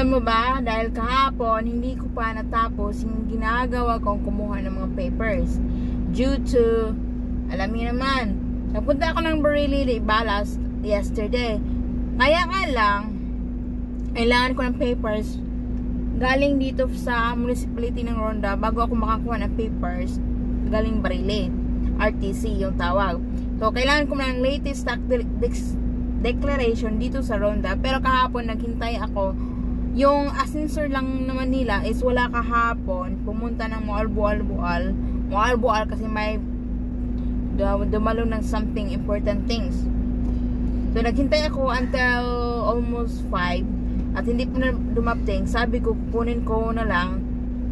Alam mo ba, dahil kahapon, hindi ko pa natapos yung ginagawa kong kumuha ng mga papers. Due to, alam niyo naman, nagpunta ako ng Barili Balas yesterday. Kaya nga lang, kailangan ko ng papers galing dito sa municipality ng Ronda bago ako makakuha ng papers galing Barili. RTC yung tawag. So, kailangan ko ng latest tax declaration dito sa Ronda. Pero kahapon, naghintay ako. Yung ascensor lang naman nila is wala kahapon. Pumunta ng Moalboal kasi may dumalo ng something important things. So, naghintay ako until almost 5 at hindi pa na dumating. Sabi ko, kukunin ko na lang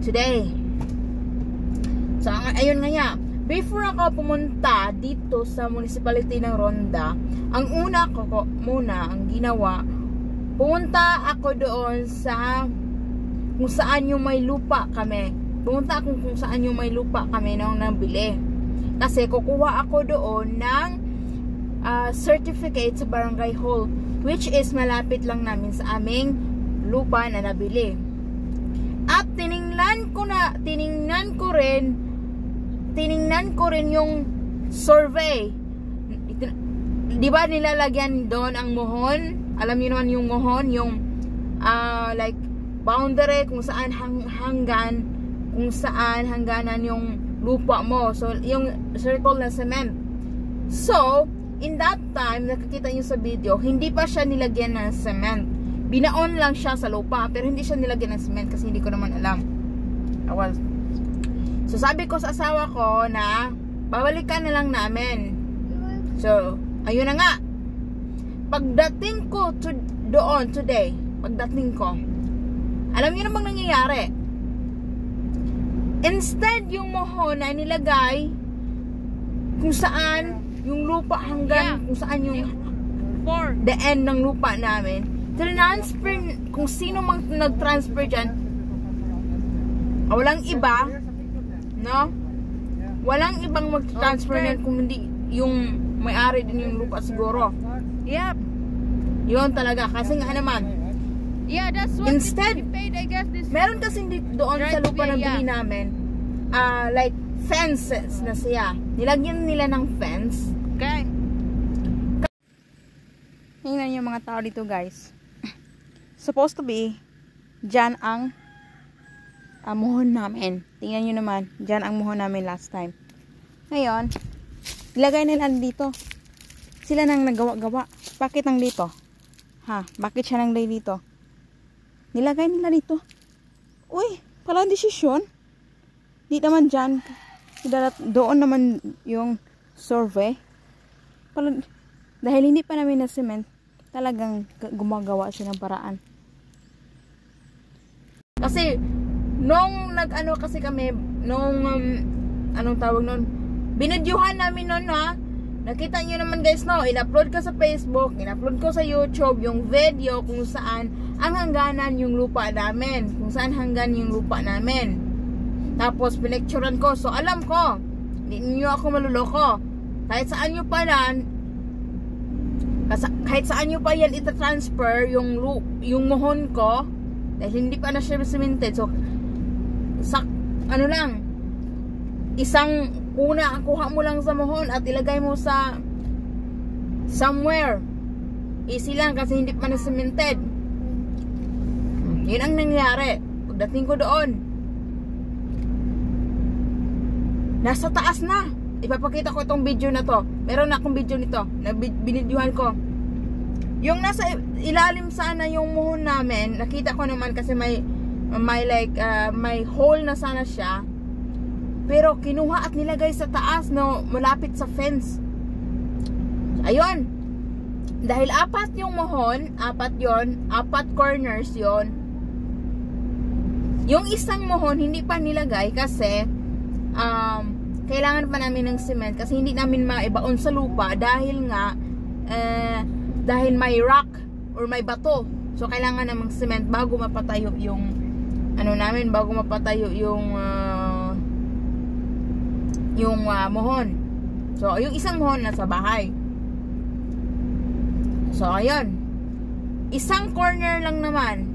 today. So, ayun nga. Before ako pumunta dito sa municipality ng Ronda, ang una ko muna, ang ginawa, pumunta ako doon sa kung saan yung may lupa kami. Pumunta ako kung saan yung may lupa kami nung nabili. Kasi kukuha ako doon ng certificate sa barangay hall, which is malapit lang namin sa aming lupa na nabili. At tiningnan ko rin yung survey. Di ba nilalagyan doon ang mohon? Alam niyo naman yung mohon, yung like boundary kung saan hangganan yung lupa mo. So, yung circle na cement. So, in that time, nakikita niyo sa video, hindi pa siya nilagyan ng cement. Binaon lang siya sa lupa, pero hindi siya nilagyan ng cement kasi hindi ko naman alam. So, sabi ko sa asawa ko na babalikan na lang namin. So, ayun na nga. Pagdating ko doon today, alam niyo namang nangyayari. Instead, yung mohon na nilagay kung saan yung lupa hanggang kung saan yung the end ng lupa namin, transfer, kung sino mang nag-transfer dyan, walang iba, no? Walang ibang mag-transfer na kung hindi yung may-ari din yung lupa siguro. Yep. Yun talaga. Kasi nga naman. Yeah, that's what instead, we paid, I guess, this meron kasi doon sa lupa na bili namin, like fences na siya. Nilagyan nila ng fence. Okay. Tingnan yung mga tao dito, guys. Supposed to be, dyan ang muhon namin. Tingnan nyo naman. Dyan ang muhon namin last time. Ngayon, ilagay nila dito. Sila nang nagawa-gawa. Bakit nang dito? Bakit siya nang dito? Nilagay nila dito. Uy, palang desisyon. Di naman dyan. Doon naman yung survey. Dahil hindi pa namin na cement, talagang gumagawa siya ng paraan. Kasi, nung nag-ano kasi kami, nung, anong tawag nun? Binadyuhan namin nun, Nakita nyo naman, guys, no? In-upload ko sa Facebook, in-upload ko sa YouTube, yung video kung saan ang hangganan yung lupa namin. Kung saan hanggan yung lupa namin. Tapos, pinicturean ko. So, alam ko, hindi nyo ako maluloko. Kahit saan nyo pa yan itatransfer yung mohon ko, dahil hindi pa na siya cemented. So, ano lang, isang kuna, kuha mo lang sa mohon at ilagay mo sa somewhere. Easy lang kasi hindi pa na cemented. Yun ang nangyari. Pagdating ko doon, nasa taas na. Ipapakita ko itong video na to. Meron na akong video nito na binidyuhan ko. Yung nasa ilalim sana yung mohon namin, nakita ko naman kasi may hole na sana siya. Pero kinuha at nilagay sa taas, no, malapit sa fence. Ayun. Dahil apat yung mohon, apat corners yon. Yung isang mohon hindi pa nilagay kasi kailangan pa namin ng cement kasi hindi namin maibaon sa lupa dahil nga dahil may rock or may bato. So kailangan namang cement bago mapatayo yung mohon. So, yung isang mohon nasa bahay. So, ayun. Isang corner lang naman.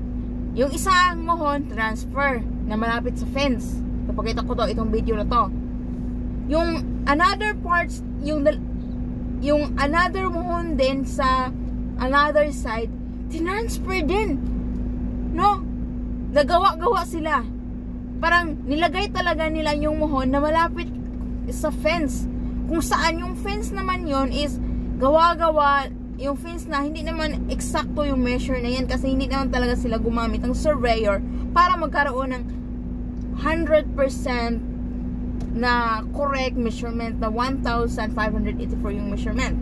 Yung isang mohon, transfer, na malapit sa fence. Papakita ko to, itong video na to. Yung another parts, yung another mohon din sa another side, tinransfer din. No? Nagawa-gawa sila. Parang nilagay talaga nila yung mohon na malapit sa fence. Kung saan yung fence naman yon is gawa-gawa yung fence na hindi naman eksakto yung measure na yan kasi hindi naman talaga sila gumamit ng surveyor para magkaroon ng 100% na correct measurement na 1,584 yung measurement.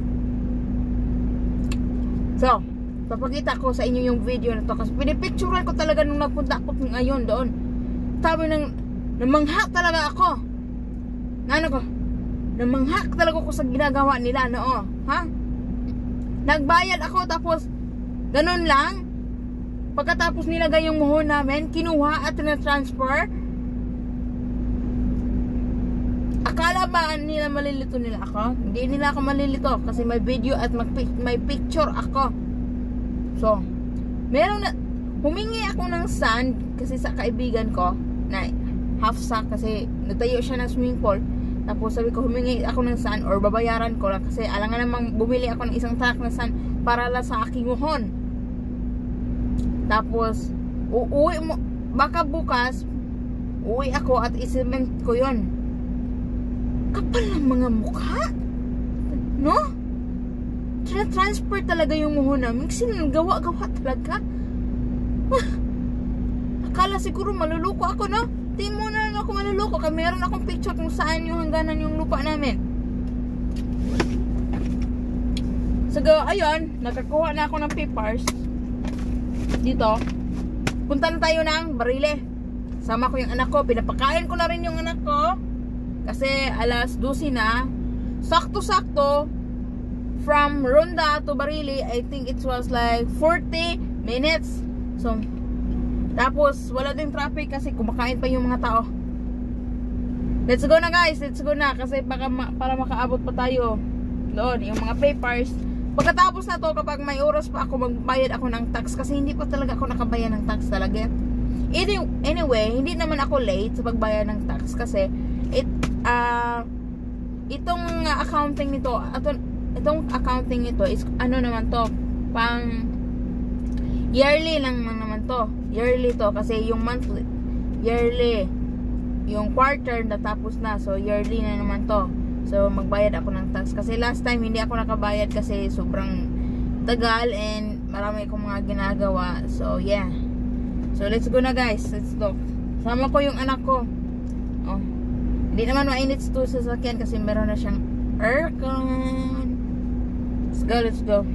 So, papakita ko sa inyo yung video na to kasi pinipicturean ko talaga nung nagpunta ako ngayon doon. Sabi namangha talaga ako. Namangha talaga ako sa ginagawa nila, no? Ha? Nagbayad ako tapos ganun lang. Pagkatapos nilagay yung muhon namin, kinuha at na-transfer. Akala ba nila malilito nila ako? Hindi nila ako malilito kasi may video at may picture ako. So, humingi ako ng sand kasi sa kaibigan ko na half sack kasi natayo siya ng swimming pool. Tapos sabi ko humingi ako ng sand or babayaran ko lang kasi alangan namang bumili ako ng isang truck na sand para lang sa aking muhon. Tapos uuwi mo, baka bukas uwi ako at i-cement ko yon. Kapal ng mga mukha, no? Transfer talaga yung muhon namin kasi gawa-gawa talaga. Akala siguro maluluko ako, no? Di mo na ako maluluko kasi meron akong picture kung saan yung hangganan yung lupa namin. So, ayun, nakakuha na ako ng papers dito. Punta na tayo ng Barile. Sama ko yung anak ko, pinapakain ko na rin yung anak ko kasi alas 12 na. Sakto-sakto from Ronda to Barile, I think it was like 40 minutes. So, tapos wala din traffic kasi kumakain pa yung mga tao. Let's go na guys, let's go na kasi para makaabot pa tayo doon yung mga papers. Pagkatapos na to, kapag may oras pa ako, magbayad ako ng tax kasi hindi pa talaga ako nakabayad ng tax talaga. Anyway, hindi naman ako late sa pagbayad ng tax kasi itong accounting nito, itong accounting nito is ano naman to, pang yearly lang naman to. Yearly to kasi yung monthly, yearly, yung quarter natapos na, so yearly na naman to. So magbayad ako ng tax kasi last time hindi ako nakabayad kasi sobrang tagal and marami akong mga ginagawa. So yeah, so let's go na guys, let's go. Sama ko yung anak ko. Oh, hindi naman mainit to sa sasakyan kasi meron na siyang aircon. Let's go, let's go.